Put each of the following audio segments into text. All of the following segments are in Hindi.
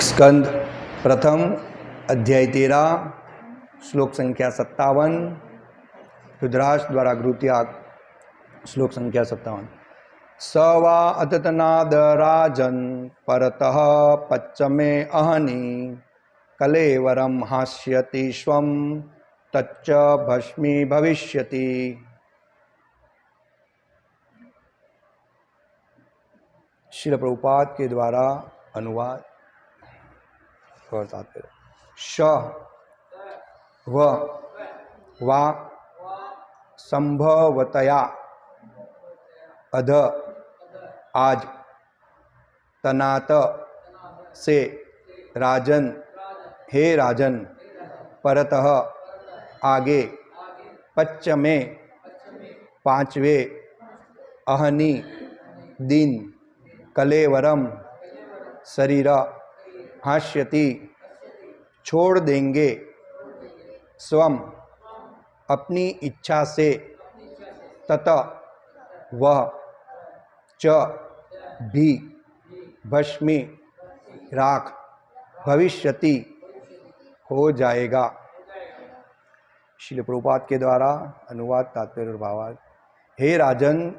स्कंद प्रथम अध्याय 13 श्लोक संख्या 57। रुद्राक्ष द्वारा गृहत्याग। श्लोक संख्या 57। स वा अततनाद राजन परतः पच्चमे अहनि कलेवरम हास्यति स्वम तच्च भस्मी भविष्यति। श्रील प्रभुपाद के द्वारा अनुवाद और तात्पर्य। श व वा संभवतया अध आज तनात से राजन हे राजन परतः आगे पच्चमे पांचवे अहनि दिन कलेवरम शरीर हास्यति छोड़ देंगे स्वम अपनी इच्छा से तत वह च भी भस्मी राख भविष्यति हो जाएगा। श्रील प्रभुपाद के द्वारा अनुवाद तात्पर्य और भावार्थ। हे राजन,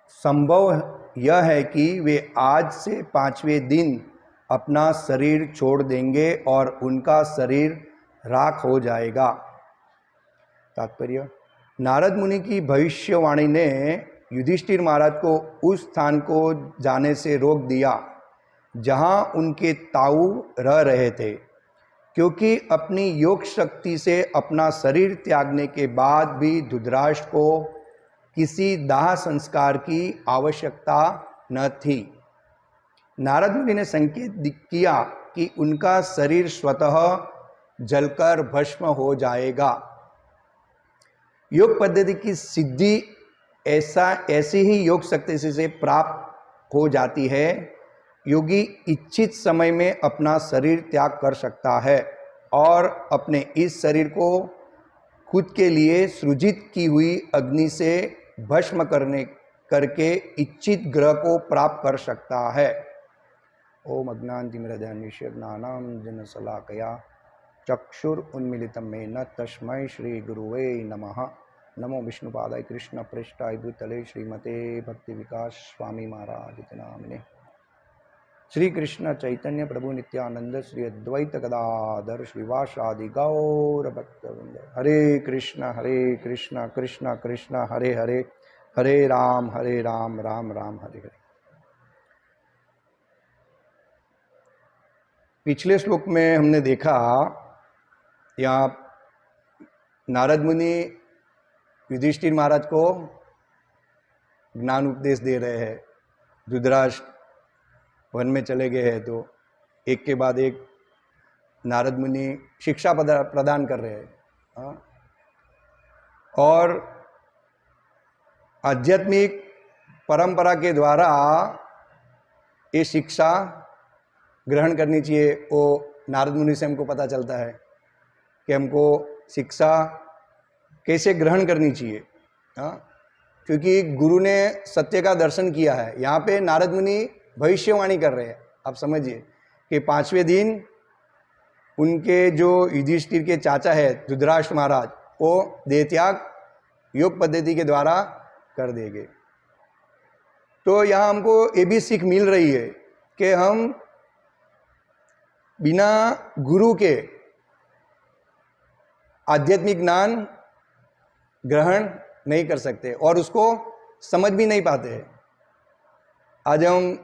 संभव यह है कि वे आज से पांचवें दिन अपना शरीर छोड़ देंगे और उनका शरीर राख हो जाएगा। तात्पर्य। नारद मुनि की भविष्यवाणी ने युधिष्ठिर महाराज को उस स्थान को जाने से रोक दिया जहां उनके ताऊ रह रहे थे, क्योंकि अपनी योग शक्ति से अपना शरीर त्यागने के बाद भी धृतराष्ट्र को किसी दाह संस्कार की आवश्यकता न थी। नारद मुनि ने संकेत किया कि उनका शरीर स्वतः जलकर भस्म हो जाएगा। योग पद्धति की सिद्धि ऐसी ही योग शक्ति से प्राप्त हो जाती है। योगी इच्छित समय में अपना शरीर त्याग कर सकता है और अपने इस शरीर को खुद के लिए सृजित की हुई अग्नि से भस्म करके इच्छित ग्रह को प्राप्त कर सकता है। ओम अज्ञानतिमिरन्धस्य ज्ञानांजनशलाकया चक्षुरुन्मीलितं येन तस्मै श्री गुरुवे नमः। नमो विष्णुपादाय कृष्ण प्रेष्ठाय भूतले श्रीमते भक्ति विकास स्वामी महाराज नामिने। श्री कृष्ण चैतन्य प्रभु नित्यानंद श्री अद्वैत गदाधर श्रीवासादि गौर भक्तवृंद। हरे कृष्ण कृष्ण कृष्ण हरे हरे, हरे राम राम राम हरे हरे। पिछले श्लोक में हमने देखा, यहाँ नारद मुनि युधिष्ठिर महाराज को ज्ञान उपदेश दे रहे हैं। धृतराष्ट्र वन में चले गए हैं तो एक के बाद एक नारद मुनि शिक्षा प्रदान कर रहे हैं। और आध्यात्मिक परंपरा के द्वारा ये शिक्षा ग्रहण करनी चाहिए। वो नारद मुनि से हमको पता चलता है कि हमको शिक्षा कैसे ग्रहण करनी चाहिए। क्योंकि गुरु ने सत्य का दर्शन किया है। यहाँ पे नारद मुनि भविष्यवाणी कर रहे हैं। आप समझिए कि पांचवें दिन उनके जो युधिष्ठिर के चाचा है धृतराष्ट्र महाराज, वो देहत्याग योग पद्धति के द्वारा कर देंगे। तो यहाँ हमको ये भी सीख मिल रही है कि हम बिना गुरु के आध्यात्मिक ज्ञान ग्रहण नहीं कर सकते और उसको समझ भी नहीं पाते हैं। आज हम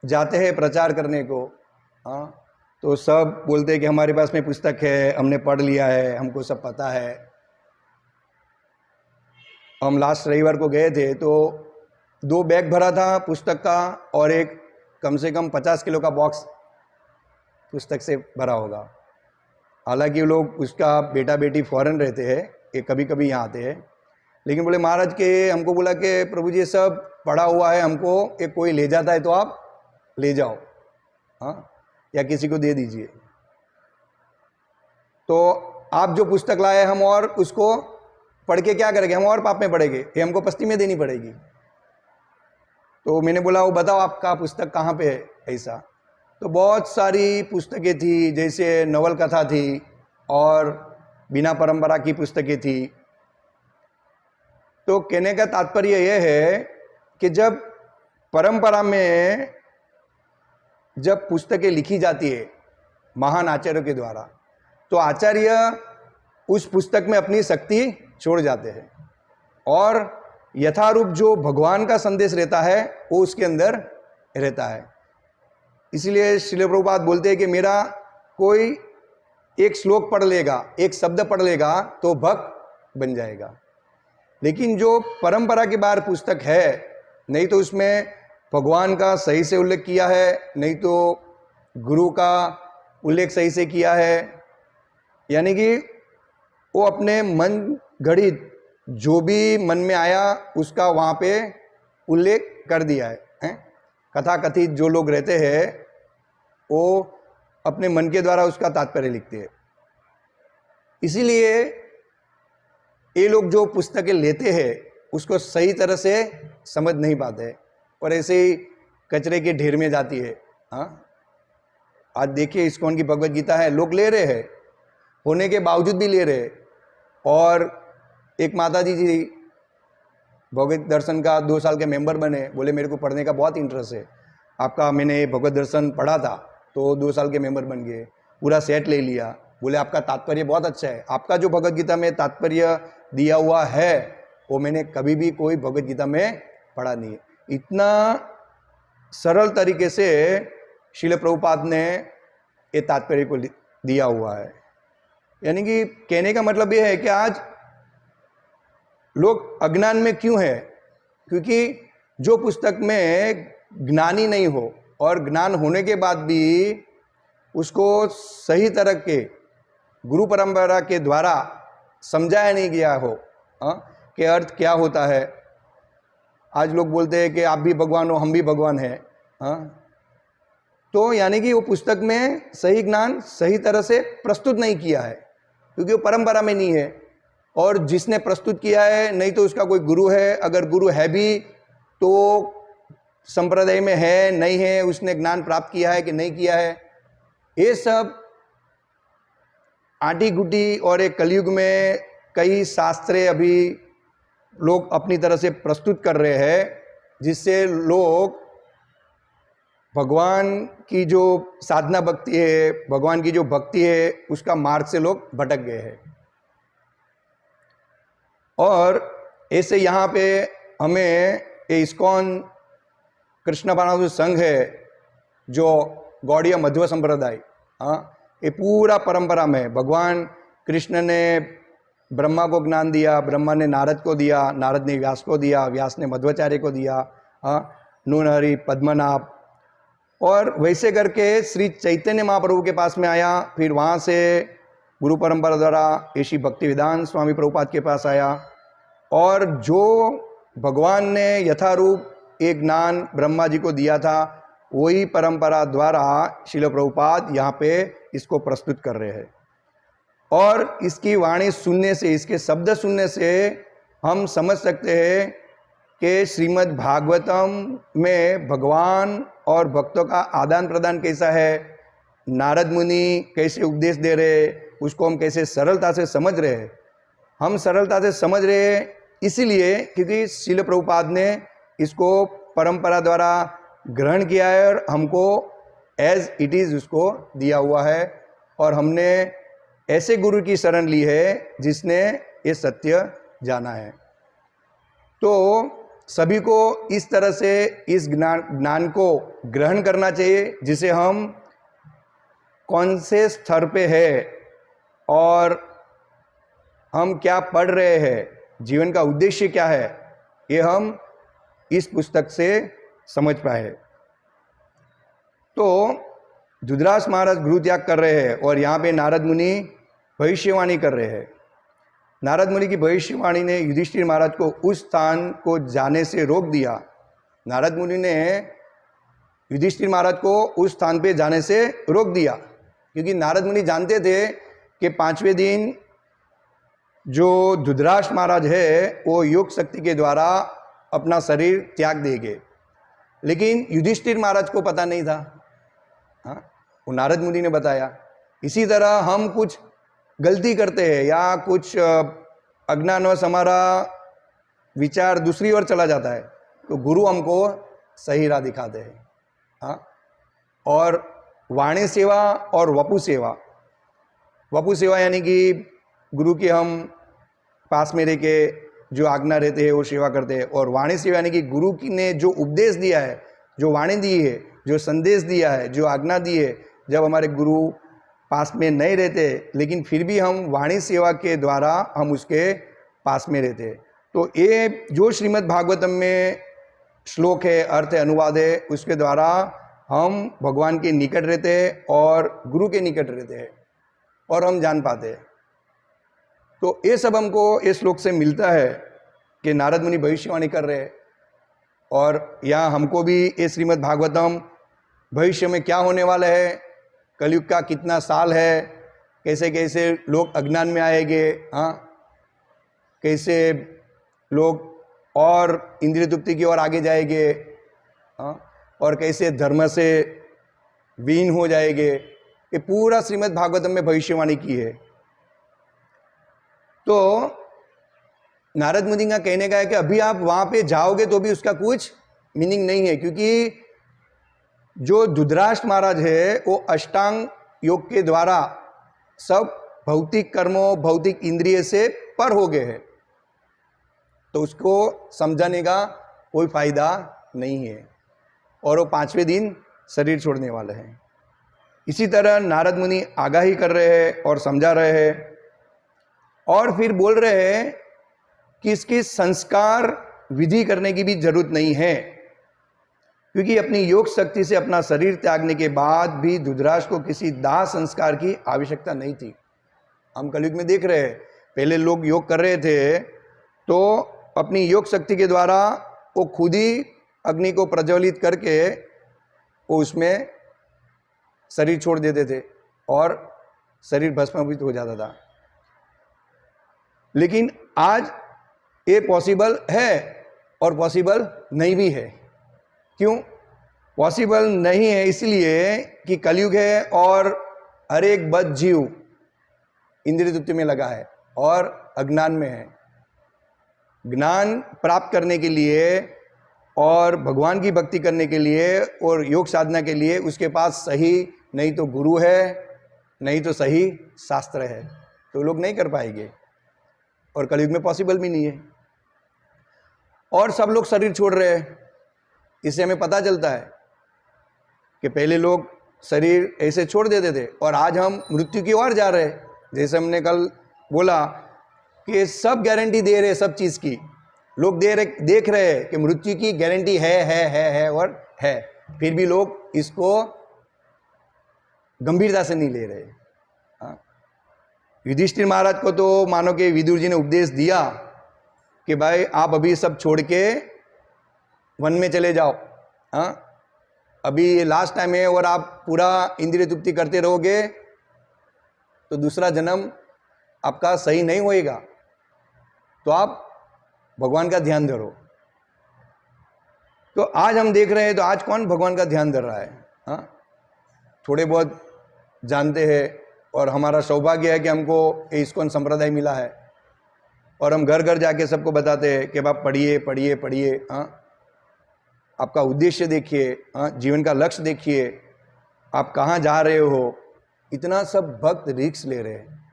जाते हैं प्रचार करने को, तो सब बोलते हैं कि हमारे पास में पुस्तक है, हमने पढ़ लिया है, हमको सब पता है। हम लास्ट रविवार को गए थे तो 2 बैग भरा था पुस्तक का और एक कम से कम 50 किलो का बॉक्स पुस्तक से भरा होगा। हालांकि लोग उसका बेटा बेटी फॉरेन रहते हैं, ये कभी कभी यहाँ आते हैं, लेकिन बोले महाराज के हमको बोला कि प्रभु जी सब पढ़ा हुआ है, हमको एक कोई ले जाता है तो आप ले जाओ, या किसी को दे दीजिए। तो आप जो पुस्तक लाए हम और उसको पढ़ के क्या करेंगे, हम और पाप में पड़ेंगे, ये हमको पस्ती में देनी पड़ेगी। तो मैंने बोला वो बताओ आपका पुस्तक कहाँ पे है ऐसा। तो बहुत सारी पुस्तकें थी, जैसे नवल कथा थी और बिना परंपरा की पुस्तकें थी। तो कहने का तात्पर्य यह है कि जब परंपरा में जब पुस्तकें लिखी जाती है महान आचार्यों के द्वारा, तो आचार्य उस पुस्तक में अपनी शक्ति छोड़ जाते हैं और यथारूप जो भगवान का संदेश रहता है वो उसके अंदर रहता है। इसलिए श्रील प्रभुपाद बोलते हैं कि मेरा कोई एक श्लोक पढ़ लेगा, एक शब्द पढ़ लेगा तो भक्त बन जाएगा। लेकिन जो परंपरा के बाहर पुस्तक है, नहीं तो उसमें भगवान का सही से उल्लेख किया है, नहीं तो गुरु का उल्लेख सही से किया है, यानी कि वो अपने मन घड़ित जो भी मन में आया उसका वहाँ पे उल्लेख कर दिया है। कथा कथित जो लोग रहते हैं वो अपने मन के द्वारा उसका तात्पर्य लिखते हैं। इसीलिए ये लोग जो पुस्तकें लेते हैं उसको सही तरह से समझ नहीं पाते और ऐसे ही कचरे के ढेर में जाती है। हाँ, आज देखिए इस्कॉन की भगवत गीता है, लोग ले रहे हैं, होने के बावजूद भी ले रहे हैं। और एक माता जी भगवत दर्शन का 2 साल के मेंबर बने, बोले मेरे को पढ़ने का बहुत इंटरेस्ट है, आपका मैंने भगवत दर्शन पढ़ा था तो 2 साल के मेंबर बन गए, पूरा सेट ले लिया। बोले आपका तात्पर्य बहुत अच्छा है, आपका जो भगवत गीता में तात्पर्य दिया हुआ है वो मैंने कभी भी कोई भगवत गीता में पढ़ा नहीं है। इतना सरल तरीके से श्रील प्रभुपाद ने ये तात्पर्य को दिया हुआ है। यानी कि कहने का मतलब ये है कि आज लोग अज्ञान में क्यों है, क्योंकि जो पुस्तक में ज्ञानी नहीं हो और ज्ञान होने के बाद भी उसको सही तरह के गुरु परंपरा के द्वारा समझाया नहीं गया हो कि अर्थ क्या होता है। आज लोग बोलते हैं कि आप भी भगवान हो, हम भी भगवान हैं। तो यानी कि वो पुस्तक में सही ज्ञान सही तरह से प्रस्तुत नहीं किया है, क्योंकि वो परंपरा में नहीं है। और जिसने प्रस्तुत किया है नहीं तो उसका कोई गुरु है, अगर गुरु है भी तो संप्रदाय में है नहीं है, उसने ज्ञान प्राप्त किया है कि नहीं किया है। ये सब आटी गुटी और एक कलयुग में कई शास्त्रें अभी लोग अपनी तरह से प्रस्तुत कर रहे हैं, जिससे लोग भगवान की जो साधना भक्ति है, भगवान की जो भक्ति है, उसका मार्ग से लोग भटक गए हैं। और ऐसे यहाँ पे हमें ये इस्कॉन कृष्ण भावनामृत संघ है जो गौड़ीय मध्व संप्रदाय, ये पूरा परंपरा में भगवान कृष्ण ने ब्रह्मा को ज्ञान दिया, ब्रह्मा ने नारद को दिया, नारद ने व्यास को दिया, व्यास ने मध्वाचार्य को दिया, नूनहरि पद्मनाभ, और वैसे करके श्री चैतन्य महाप्रभु के पास में आया। फिर वहाँ से गुरु परंपरा द्वारा ऋषि भक्तिवेदांत स्वामी प्रभुपाद के पास आया। और जो भगवान ने यथारूप एक ज्ञान ब्रह्मा जी को दिया था, वही परंपरा द्वारा श्रील प्रभुपाद यहाँ पे इसको प्रस्तुत कर रहे हैं। और इसकी वाणी सुनने से, इसके शब्द सुनने से हम समझ सकते हैं कि श्रीमद् भागवतम में भगवान और भक्तों का आदान प्रदान कैसा है, नारद मुनि कैसे उपदेश दे रहे, उसको हम कैसे सरलता से समझ रहे हैं। हम सरलता से समझ रहे हैं इसीलिए क्योंकि श्रील प्रभुपाद ने इसको परंपरा द्वारा ग्रहण किया है और हमको एज इट इज़ उसको दिया हुआ है। और हमने ऐसे गुरु की शरण ली है जिसने ये सत्य जाना है। तो सभी को इस तरह से इस ज्ञान को ग्रहण करना चाहिए, जिसे हम कौन से स्तर पे है और हम क्या पढ़ रहे हैं, जीवन का उद्देश्य क्या है, ये हम इस पुस्तक से समझ पाए। तो धृतराष्ट्र महाराज गृह त्याग कर रहे हैं और यहाँ पे नारद मुनि भविष्यवाणी कर रहे हैं। नारद मुनि की भविष्यवाणी ने युधिष्ठिर महाराज को उस स्थान को जाने से रोक दिया। नारद मुनि ने युधिष्ठिर महाराज को उस स्थान पे जाने से रोक दिया, क्योंकि नारद मुनि जानते थे कि 5वें दिन जो धृतराष्ट्र महाराज है वो योग शक्ति के द्वारा अपना शरीर त्याग देंगे। लेकिन युधिष्ठिर महाराज को पता नहीं था। हाँ, वो नारद मुनि ने बताया। इसी तरह हम कुछ गलती करते हैं या कुछ अज्ञानवश हमारा विचार दूसरी ओर चला जाता है, तो गुरु हमको सही राह दिखाते हैं। हाँ, और वाणी सेवा और वपु सेवा। वपु सेवा यानी कि गुरु की हम पास में रह के जो आज्ञा रहते हैं वो सेवा करते हैं, और वाणी सेवा यानी कि गुरु की ने जो उपदेश दिया है, जो वाणी दी है, जो संदेश दिया है, जो आज्ञा दी है, जब हमारे गुरु पास में नहीं रहते लेकिन फिर भी हम वाणी सेवा के द्वारा हम उसके पास में रहते। तो ये जो श्रीमद् भागवतम में श्लोक है, अर्थ है, अनुवाद है, उसके द्वारा हम भगवान के निकट रहते हैं और गुरु के निकट रहते हैं और हम जान पाते हैं। तो ये सब हमको इस श्लोक से मिलता है कि नारद मुनि भविष्यवाणी कर रहे हैं, और यहाँ हमको भी ये श्रीमद् भागवतम भविष्य में क्या होने वाला है, कलयुग का कितना साल है, कैसे कैसे लोग अज्ञान में आएंगे, हाँ, कैसे लोग और इंद्रिय तृप्ति की ओर आगे जाएंगे, हाँ, और कैसे धर्म से विहीन हो जाएंगे, ये पूरा श्रीमद् भागवतम में भविष्यवाणी की है। तो नारद मुनि का कहने का है कि अभी आप वहां पे जाओगे तो भी उसका कुछ मीनिंग नहीं है, क्योंकि जो धृतराष्ट्र महाराज है वो अष्टांग योग के द्वारा सब भौतिक कर्मों, भौतिक इंद्रिय से पर हो गए हैं, तो उसको समझाने का कोई फायदा नहीं है, और वो 5वें दिन शरीर छोड़ने वाले हैं। इसी तरह नारद मुनि आगाही कर रहे हैं और समझा रहे हैं, और फिर बोल रहे हैं कि इसकी संस्कार विधि करने की भी जरूरत नहीं है, क्योंकि अपनी योग शक्ति से अपना शरीर त्यागने के बाद भी धृतराष्ट्र को किसी दाह संस्कार की आवश्यकता नहीं थी। हम कलयुग में देख रहे हैं, पहले लोग योग कर रहे थे तो अपनी योग शक्ति के द्वारा वो खुद ही अग्नि को प्रज्वलित करके वो उसमें शरीर छोड़ देते थे और शरीर भस्मीभूत हो जाता था। लेकिन आज ये पॉसिबल है और पॉसिबल नहीं भी है। क्यों पॉसिबल नहीं है? इसलिए कि कलयुग है और हर एक बद्ध जीव इंद्रिय तृप्ति में लगा है और अज्ञान में है। ज्ञान प्राप्त करने के लिए और भगवान की भक्ति करने के लिए और योग साधना के लिए उसके पास सही नहीं तो गुरु है, नहीं तो सही शास्त्र है, तो लोग नहीं कर पाएंगे, और कलयुग में पॉसिबल भी नहीं है। और सब लोग शरीर छोड़ रहे हैं। इससे हमें पता चलता है कि पहले लोग शरीर ऐसे छोड़ देते थे और आज हम मृत्यु की ओर जा रहे हैं। जैसे हमने कल बोला कि सब गारंटी दे रहे, सब चीज़ की लोग देख रहे हैं कि मृत्यु की गारंटी है और है, फिर भी लोग इसको गंभीरता से नहीं ले रहे। हाँ, युधिष्ठिर महाराज को तो मानो कि विदुर जी ने उपदेश दिया कि भाई आप अभी सब छोड़ के वन में चले जाओ, हाँ, अभी लास्ट टाइम है और आप पूरा इंद्रिय तृप्ति करते रहोगे तो दूसरा जन्म आपका सही नहीं होएगा, तो आप भगवान का ध्यान धरो। तो आज हम देख रहे हैं, तो आज कौन भगवान का ध्यान धर रहा है? हाँ, थोड़े बहुत जानते हैं, और हमारा सौभाग्य है कि हमको इस्कॉन संप्रदाय मिला है और हम घर घर जाके सबको बताते हैं कि आप पढ़िए पढ़िए पढ़िए, हाँ, आपका उद्देश्य देखिए, हाँ, जीवन का लक्ष्य देखिए, आप कहाँ जा रहे हो। इतना सब भक्त रिस्क ले रहे हैं,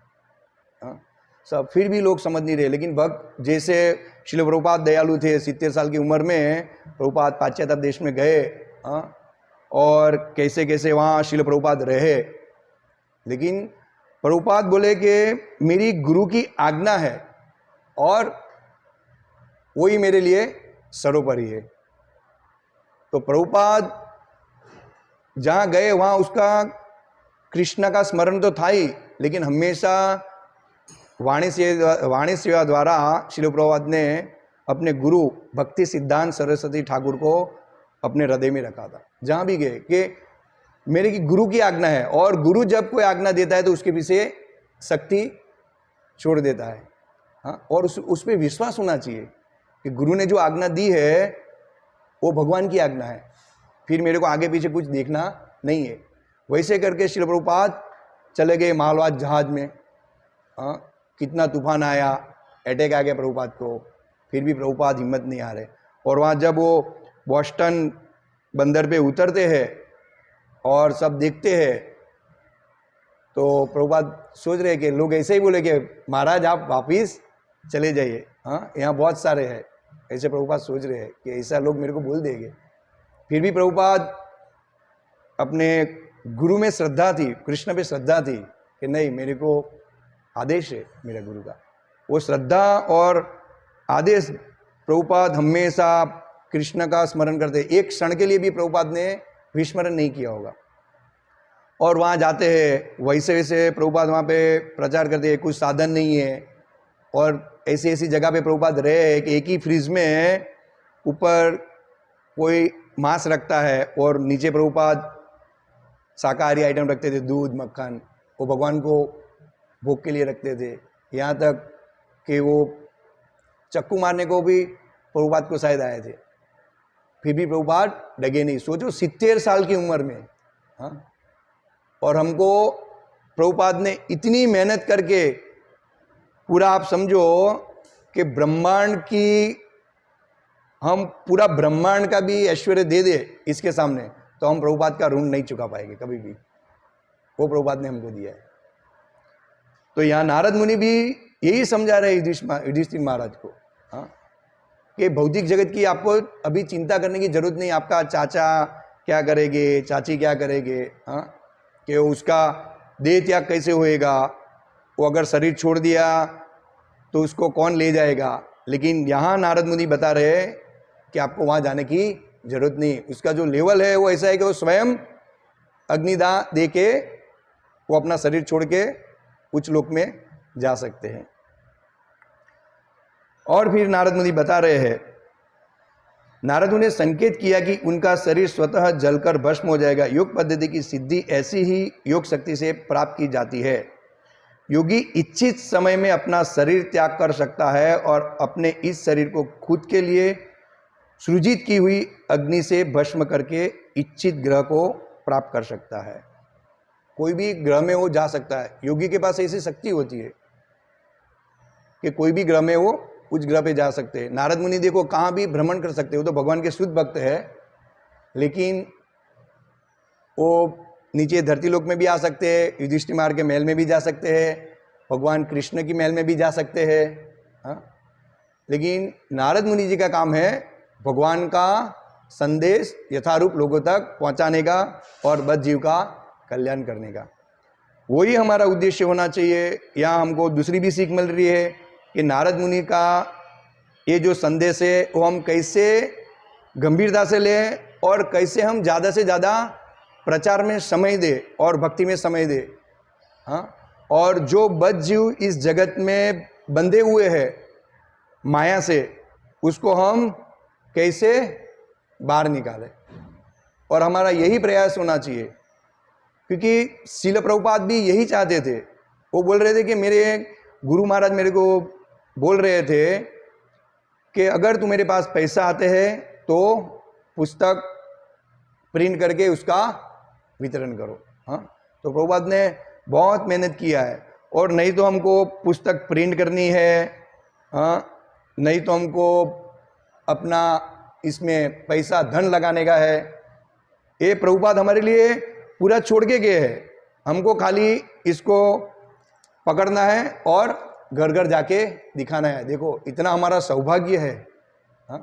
हाँ, सब, फिर भी लोग समझ नहीं रहे। लेकिन भक्त जैसे श्रील प्रभुपाद दयालु थे, 70 साल की उम्र में प्रभुपाद पाश्चात्य देश में गए, हाँ, और कैसे कैसे वहाँ श्रील प्रभुपाद रहे। लेकिन प्रभुपाद बोले कि मेरी गुरु की आज्ञा है और वही मेरे लिए सर्वोपरि है। तो प्रभुपाद जहाँ गए वहाँ उसका कृष्ण का स्मरण तो था ही, लेकिन हमेशा वाणी सेवा द्वारा श्रील प्रभुपाद ने अपने गुरु भक्ति सिद्धांत सरस्वती ठाकुर को अपने हृदय में रखा था। जहाँ भी गए कि मेरे की गुरु की आज्ञा है, और गुरु जब कोई आज्ञा देता है तो उसके पीछे शक्ति छोड़ देता है, हाँ, और उस पर विश्वास होना चाहिए कि गुरु ने जो आज्ञा दी है वो भगवान की आज्ञा है, फिर मेरे को आगे पीछे कुछ देखना नहीं है। वैसे करके श्रील प्रभुपाद चले गए मालवाज जहाज में। हाँ, कितना तूफान आया, अटैक आ गया प्रभुपाद को, फिर भी प्रभुपाद हिम्मत नहीं आ रहे। और वहाँ जब वो बोस्टन बंदर पे उतरते हैं और सब देखते हैं, तो प्रभुपाद सोच रहे कि लोग ऐसे ही बोले कि महाराज आप वापिस चले जाइए, हाँ यहाँ बहुत सारे हैं, ऐसे प्रभुपाद सोच रहे हैं कि ऐसा लोग मेरे को बोल देंगे। फिर भी प्रभुपाद अपने गुरु में श्रद्धा थी, कृष्ण पे श्रद्धा थी कि नहीं, मेरे को आदेश है मेरा गुरु का। वो श्रद्धा और आदेश प्रभुपाद हमेशा कृष्ण का स्मरण करते। एक क्षण के लिए भी प्रभुपाद ने विस्मरण नहीं किया होगा। और वहाँ जाते हैं, वैसे वैसे प्रभुपाद वहाँ पे प्रचार करते हैं, कुछ साधन नहीं है, और ऐसी ऐसी जगह पे प्रभुपाद रहे हैं कि एक ही फ्रिज में ऊपर कोई मांस रखता है और नीचे प्रभुपाद शाकाहारी आइटम रखते थे, दूध मक्खन, वो भगवान को भोग के लिए रखते थे। यहाँ तक कि वो चक्कू मारने को भी प्रभुपाद को शायद आए थे, फिर भी प्रभुपाद डगे नहीं। सोचो 70 साल की उम्र में, हाँ, और हमको प्रभुपाद ने इतनी मेहनत करके पूरा, आप समझो कि ब्रह्मांड की, हम पूरा ब्रह्मांड का भी ऐश्वर्य दे दे इसके सामने, तो हम प्रभुपाद का ऋण नहीं चुका पाएंगे कभी भी। वो प्रभुपाद ने हमको दिया है। तो यहाँ नारद मुनि भी यही समझा रहे युधिष्ठिर महाराज को, हाँ, कि भौतिक जगत की आपको अभी चिंता करने की जरूरत नहीं। आपका चाचा क्या करेंगे, चाची क्या करेंगे, हाँ, कि उसका देह त्याग कैसे होएगा, वो अगर शरीर छोड़ दिया तो उसको कौन ले जाएगा। लेकिन यहाँ नारद मुनि बता रहे हैं कि आपको वहाँ जाने की जरूरत नहीं। उसका जो लेवल है वो ऐसा है कि वो स्वयं अग्निदाह दे के वो अपना शरीर छोड़ के उच्च लोक में जा सकते हैं। और फिर नारद मुनि बता रहे हैं, नारद ने संकेत किया कि उनका शरीर स्वतः जलकर भस्म हो जाएगा। योग पद्धति की सिद्धि ऐसी ही योग शक्ति से प्राप्त की जाती है। योगी इच्छित समय में अपना शरीर त्याग कर सकता है और अपने इस शरीर को खुद के लिए सृजित की हुई अग्नि से भस्म करके इच्छित ग्रह को प्राप्त कर सकता है। कोई भी ग्रह में वो जा सकता है। योगी के पास ऐसी शक्ति होती है कि कोई भी ग्रह में वो उस ग्रह पे जा सकते हैं। नारद मुनि देखो कहाँ भी भ्रमण कर सकते हो, तो भगवान के शुद्ध भक्त है, लेकिन वो नीचे धरती लोक में भी आ सकते हैं, युधिष्ठिर महाराज के महल में भी जा सकते हैं, भगवान कृष्ण की महल में भी जा सकते हैं, हाँ। लेकिन नारद मुनि जी का काम है भगवान का संदेश यथारूप लोगों तक पहुंचाने का और बद्ध जीव का कल्याण करने का। वही हमारा उद्देश्य होना चाहिए। यहाँ हमको दूसरी भी सीख मिल रही है कि नारद मुनि का ये जो संदेश है वो हम कैसे गंभीरता से लें और कैसे हम ज़्यादा से ज़्यादा प्रचार में समय दे और भक्ति में समय दे, हाँ। और जो बद्ध जीव इस जगत में बंधे हुए हैं माया से, उसको हम कैसे बाहर निकालें, और हमारा यही प्रयास होना चाहिए। क्योंकि श्रील प्रभुपाद भी यही चाहते थे। वो बोल रहे थे कि मेरे गुरु महाराज मेरे को बोल रहे थे कि अगर तुम्हारे पास पैसा आते हैं तो पुस्तक प्रिंट करके उसका वितरण करो, हाँ। तो प्रभुपाद ने बहुत मेहनत किया है, और नहीं तो हमको पुस्तक प्रिंट करनी है, हाँ, नहीं तो हमको अपना इसमें पैसा धन लगाने का है। ये प्रभुपाद हमारे लिए पूरा छोड़ के गए हैं। हमको खाली इसको पकड़ना है और घर घर जाके दिखाना है, देखो इतना हमारा सौभाग्य है, हाँ।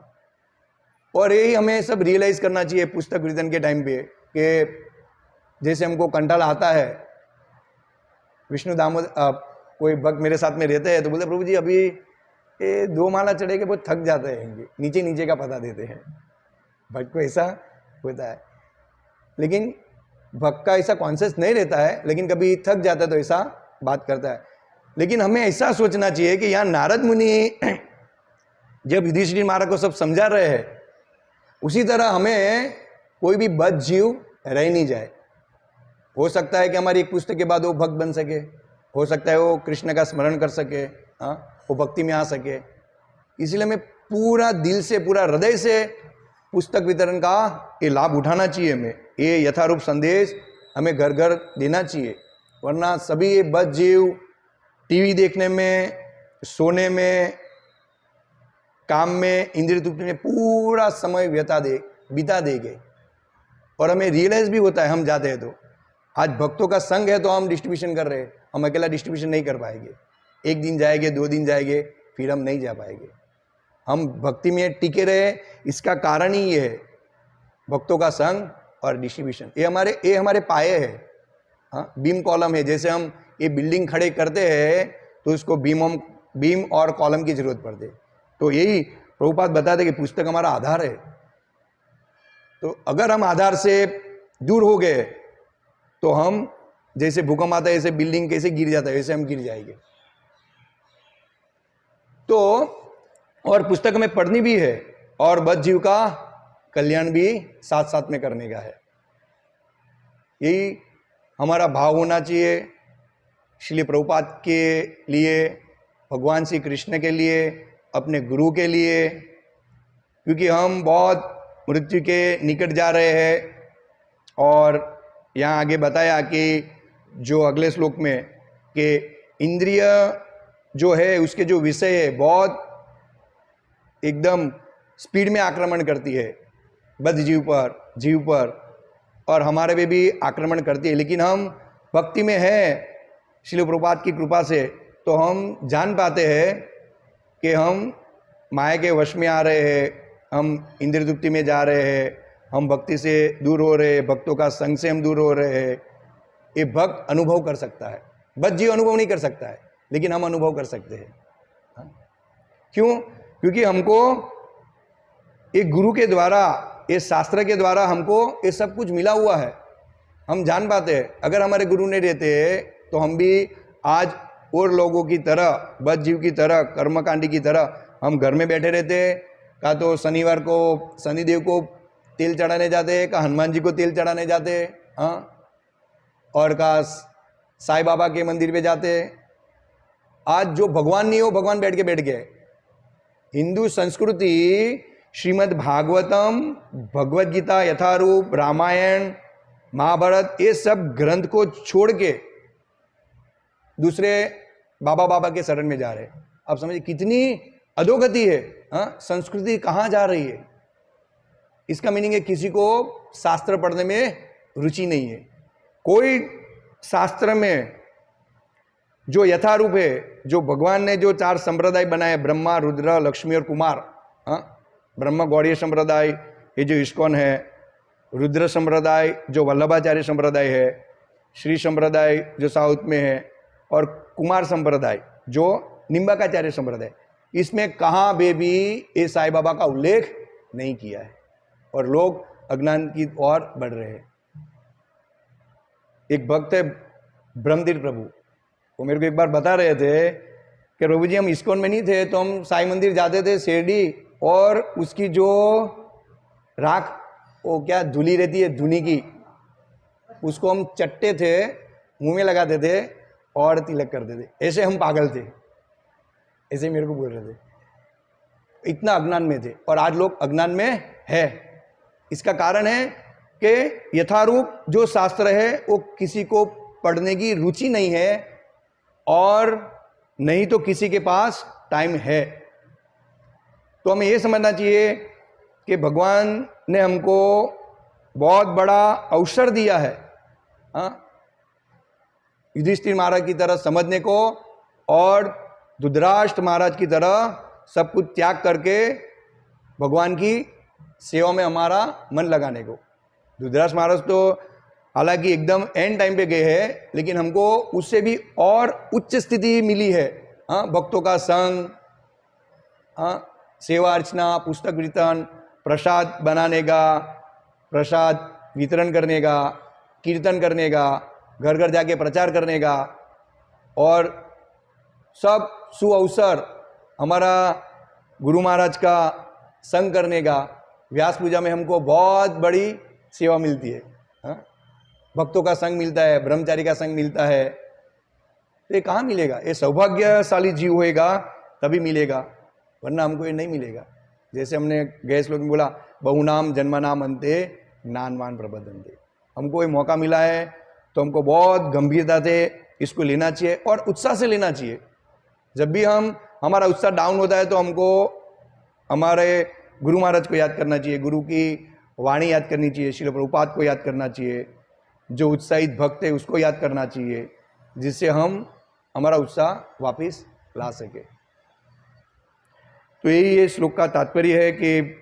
और यही हमें सब रियलाइज करना चाहिए पुस्तक वितरण के टाइम पे, कि जैसे हमको कंटाला आता है, विष्णु दामोदर कोई भक्त मेरे साथ में रहते हैं तो बोलते प्रभु जी अभी ये 2 माला चढ़े के बहुत थक जाते हैं, नीचे नीचे का पता देते हैं। भक्त को ऐसा होता है, लेकिन भक्त का ऐसा कॉन्शियस नहीं रहता है, लेकिन कभी थक जाता है तो ऐसा बात करता है। लेकिन हमें ऐसा सोचना चाहिए कि यहाँ नारद मुनि जब युधिष्ठिर महाराज को सब समझा रहे हैं, उसी तरह हमें कोई भी बद्ध जीव रह नहीं जाए। हो सकता है कि हमारी एक पुस्तक के बाद वो भक्त बन सके, हो सकता है वो कृष्ण का स्मरण कर सके, हाँ, वो भक्ति में आ सके। इसलिए हमें पूरा दिल से, पूरा हृदय से पुस्तक वितरण का ये लाभ उठाना चाहिए। हमें ये यथारूप संदेश हमें घर घर देना चाहिए, वरना सभी ये बद जीव टीवी देखने में, सोने में, काम में, इंद्रिय तृप्ति में पूरा समय बिता देंगे और हमें रियलाइज भी होता है हम जाते हैं तो। आज भक्तों का संग है तो हम डिस्ट्रीब्यूशन कर रहे हैं, हम अकेला डिस्ट्रीब्यूशन नहीं कर पाएंगे। एक दिन जाएंगे, 2 दिन जाएंगे, फिर हम नहीं जा पाएंगे। हम भक्ति में टिके रहे, इसका कारण ही ये है, भक्तों का संग और डिस्ट्रीब्यूशन। ये हमारे पाए है। हाँ, बीम कॉलम है। जैसे हम ये बिल्डिंग खड़े करते हैं तो उसको बीम और कॉलम की जरूरत पड़ती है। तो यही प्रभुपाद बताते कि पुस्तक हमारा आधार है। तो अगर हम आधार से दूर हो गए तो हम, जैसे भूकंप आता है ऐसे बिल्डिंग कैसे गिर जाता है वैसे हम गिर जाएंगे। तो और पुस्तक में पढ़नी भी है और बद्ध जीव का कल्याण भी साथ साथ में करने का है। यही हमारा भाव होना चाहिए श्रील प्रभुपाद के लिए, भगवान श्री कृष्ण के लिए, अपने गुरु के लिए, क्योंकि हम बहुत मृत्यु के निकट जा रहे हैं। और यहाँ आगे बताया कि जो अगले श्लोक में कि इंद्रिय जो है उसके जो विषय है बहुत एकदम स्पीड में आक्रमण करती है बद्ध जीव पर और हमारे पे भी आक्रमण करती है। लेकिन हम भक्ति में है श्रील प्रभुपाद की कृपा से, तो हम जान पाते हैं कि हम माया के वश में आ रहे हैं, हम इंद्रिय तृप्ति में जा रहे हैं, हम भक्ति से दूर हो रहे हैं, भक्तों का संग से हम दूर हो रहे हैं। ये भक्त अनुभव कर सकता है, बद्ध जीव अनुभव नहीं कर सकता है, लेकिन हम अनुभव कर सकते हैं। क्यों? क्योंकि हमको एक गुरु के द्वारा, ये शास्त्र के द्वारा हमको ये सब कुछ मिला हुआ है। हम जान पाते हैं, अगर हमारे गुरु नहीं रहते तो हम भी आज और लोगों की तरह, बद्ध जीव की तरह, कर्मकांडी की तरह हम घर में बैठे रहते, का तो शनिवार को शनिदेव को तेल चढ़ाने जाते, का हनुमान जी को तेल चढ़ाने जाते, हाँ, और का साईं बाबा के मंदिर पे जाते। आज जो भगवान नहीं हो, भगवान बैठ गए। हिंदू संस्कृति श्रीमद् भागवतम, भगवत गीता यथारूप, रामायण, महाभारत, ये सब ग्रंथ को छोड़ के दूसरे बाबा के शरण में जा रहे हैं। आप समझिए कितनी अधोगति है। हाँ, संस्कृति कहाँ जा रही है। इसका मीनिंग है किसी को शास्त्र पढ़ने में रुचि नहीं है। कोई शास्त्र में जो यथारूप है, जो भगवान ने जो 4 संप्रदाय बनाए, ब्रह्मा, रुद्र, लक्ष्मी और कुमार, हाँ, ब्रह्म गौड़ीय संप्रदाय ये जो इस्कॉन है, रुद्र संप्रदाय जो वल्लभाचार्य संप्रदाय है, श्री संप्रदाय जो साउथ में है, और कुमार संप्रदाय जो निम्बाकाचार्य संप्रदाय, इसमें कहाँ पे भी ये साईं बाबा का उल्लेख नहीं किया है और लोग अज्ञान की ओर बढ़ रहे हैं। एक भक्त है ब्रह्मतीर्थ प्रभु, वो मेरे को एक बार बता रहे थे कि प्रभु जी हम इस्कॉन में नहीं थे तो हम साईं मंदिर जाते थे शिरडी, और उसकी जो राख, वो क्या धूली रहती है धुनी की, उसको हम चट्टे थे, मुंह में लगाते थे और तिलक करते थे। ऐसे हम पागल थे, ऐसे मेरे को बोल रहे थे। इतना अज्ञान में थे और आज लोग अज्ञान में है। इसका कारण है कि यथारूप जो शास्त्र है वो किसी को पढ़ने की रुचि नहीं है, और नहीं तो किसी के पास टाइम है। तो हमें ये समझना चाहिए कि भगवान ने हमको बहुत बड़ा अवसर दिया है, हाँ, युधिष्ठिर महाराज की तरह समझने को और धृतराष्ट्र महाराज की तरह सब कुछ त्याग करके भगवान की सेवा में हमारा मन लगाने को। धृतराष्ट्र महाराज तो हालांकि एकदम एंड टाइम पे गए हैं, लेकिन हमको उससे भी और उच्च स्थिति मिली है। हाँ, भक्तों का संग, हाँ, सेवा अर्चना, पुस्तक वितरण, प्रसाद बनाने का, प्रसाद वितरण करने का, कीर्तन करने का, घर घर जाके प्रचार करने का, और सब सुअवसर हमारा गुरु महाराज का संग करने का। व्यास पूजा में हमको बहुत बड़ी सेवा मिलती है। हाँ, भक्तों का संग मिलता है, ब्रह्मचारी का संग मिलता है। तो ये कहाँ मिलेगा? ये सौभाग्यशाली जीव होएगा तभी मिलेगा, वरना हमको ये नहीं मिलेगा। जैसे हमने गए श्लोक में बोला, बहुनाम जन्मनाम अंते ज्ञानवान प्रबंधन्ते। हमको ये मौका मिला है तो हमको बहुत गंभीरता से इसको लेना चाहिए और उत्साह से लेना चाहिए। जब भी हमारा उत्साह डाउन होता है तो हमको हमारे गुरु महाराज को याद करना चाहिए, गुरु की वाणी याद करनी चाहिए, श्रील प्रभुपाद को याद करना चाहिए, जो उत्साहित भक्त है उसको याद करना चाहिए, जिससे हम हमारा उत्साह वापस ला सके। तो यही ये श्लोक का तात्पर्य है कि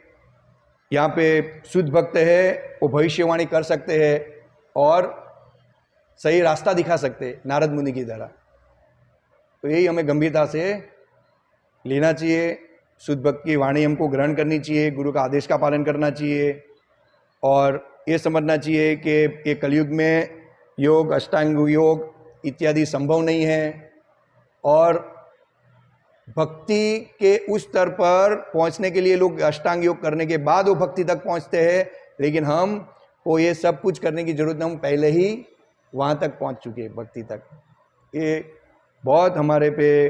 यहाँ पे शुद्ध भक्त है वो भविष्यवाणी कर सकते हैं और सही रास्ता दिखा सकते हैं नारद मुनि की तरह। तो यही हमें गंभीरता से लेना चाहिए। शुद्ध भक्त की वाणी हमको ग्रहण करनी चाहिए, गुरु का आदेश का पालन करना चाहिए और ये समझना चाहिए कि ये कलयुग में योग, अष्टांग योग इत्यादि संभव नहीं है और भक्ति के उस स्तर पर पहुंचने के लिए लोग अष्टांग योग करने के बाद वो भक्ति तक पहुंचते हैं, लेकिन हम को ये सब कुछ करने की जरूरत नहीं, हम पहले ही वहाँ तक पहुँच चुके हैं भक्ति तक। ये बहुत हमारे पे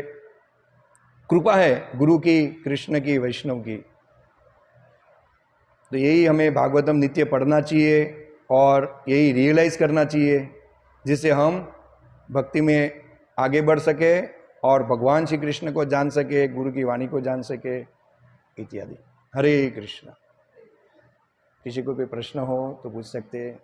कृपा है गुरु की, कृष्ण की, वैष्णव की। तो यही हमें भागवतम नित्य पढ़ना चाहिए और यही रियलाइज करना चाहिए, जिससे हम भक्ति में आगे बढ़ सके और भगवान श्री कृष्ण को जान सके, गुरु की वाणी को जान सके इत्यादि। हरे कृष्ण। किसी को कोई प्रश्न हो तो पूछ सकते हैं।